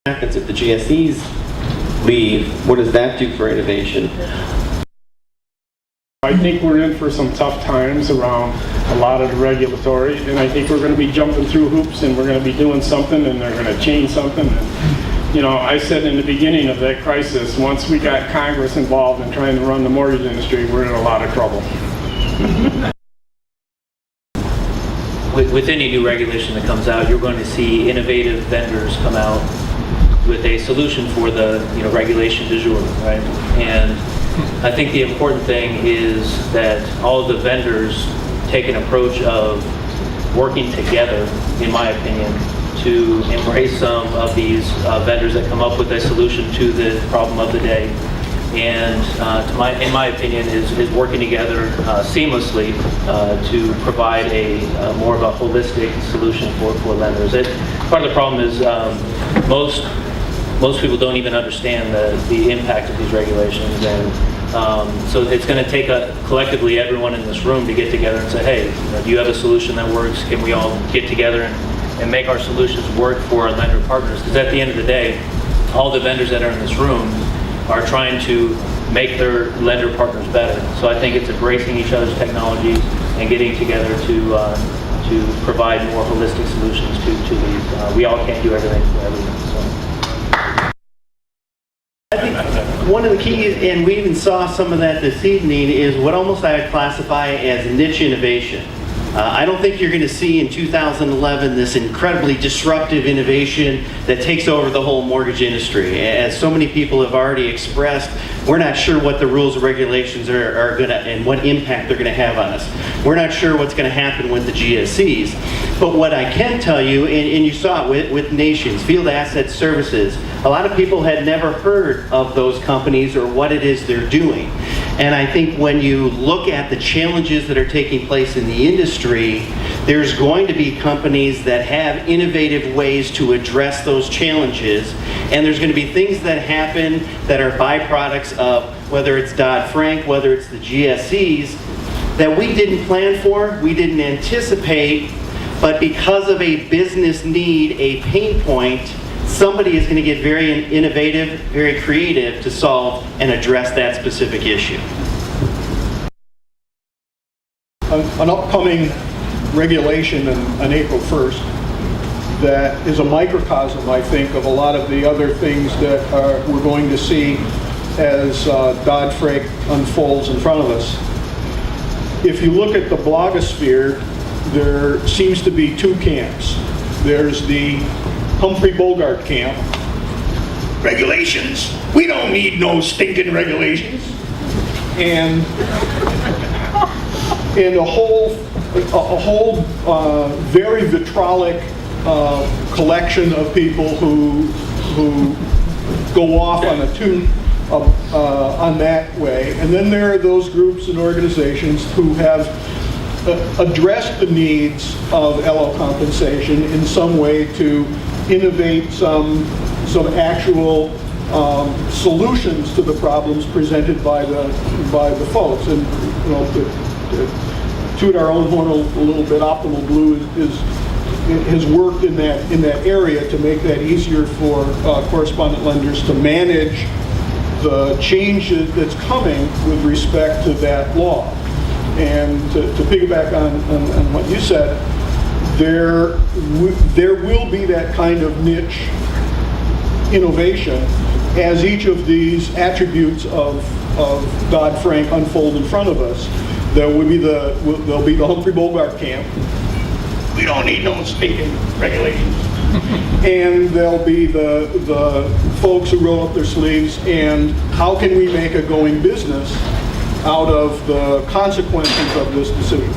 happens if the GSEs leave? What does that do for innovation? I think we're in for some tough times around a lot of the regulatory, and I think we're going to be jumping through hoops, and we're going to be doing something, and they're going to change something. And, you know, I said in the beginning of that crisis, once we got Congress involved in trying to run the mortgage industry, we're in a lot of trouble. With any new regulation that comes out, you're going to see innovative vendors come out with a solution for the regulation du jour, right? And I think the important thing is that all of the vendors take an approach of working together, in my opinion, to embrace some of these vendors that come up with a solution to the problem of the day. And in my opinion, is working together seamlessly to provide a more of a holistic solution for lenders. Part of the problem is most people don't even understand the impact of these regulations, and so it's going to take collectively everyone in this room to get together and say, hey, do you have a solution that works? Can we all get together and make our solutions work for our lender partners? Because at the end of the day, all the vendors that are in this room are trying to make their lender partners better. So I think it's embracing each other's technologies and getting together to provide more holistic solutions to these. We all can't do everything for everyone. So. I think one of the keys, and we even saw some of that this evening, is what almost I would classify as niche innovation. I don't think you're going to see in 2011 this incredibly disruptive innovation that takes over the whole mortgage industry. As so many people have already expressed, we're not sure what the rules and regulations are going to, and what impact they're going to have on us. We're not sure what's going to happen with the GSEs. But what I can tell you, and you saw it with Nations, Field Asset Services, a lot of people had never heard of those companies or what it is they're doing. And I think when you look at the challenges that are taking place in the industry, there's going to be companies that have innovative ways to address those challenges. And there's going to be things that happen that are byproducts of whether it's Dodd-Frank, whether it's the GSEs, that we didn't plan for, we didn't anticipate, but because of a business need, a pain point, somebody is going to get very innovative, very creative to solve and address that specific issue. An upcoming regulation on April 1st that is a microcosm, I think, of a lot of the other things that we're going to see as Dodd-Frank unfolds in front of us. If you look at the blogosphere, there seems to be two camps. There's the Humphrey Bogart camp. Regulations. We don't need no stinking regulations. And a whole very vitriolic collection of people who go off on a tune on that way. And then there are those groups and organizations who have addressed the needs of LO compensation in some way to innovate some actual solutions to the problems presented by the folks. And to toot our own horn a little bit, Optimal Blue has worked in that area to make that easier for correspondent lenders to manage the change that's coming with respect to that law. And to piggyback on what you said, there will be that kind of niche innovation as each of these attributes of Dodd-Frank unfold in front of us. There'll be the Humphrey Bogart camp. We don't need no stinking regulations. And there'll be the folks who roll up their sleeves and how can we make a going business out of the consequences of this decision.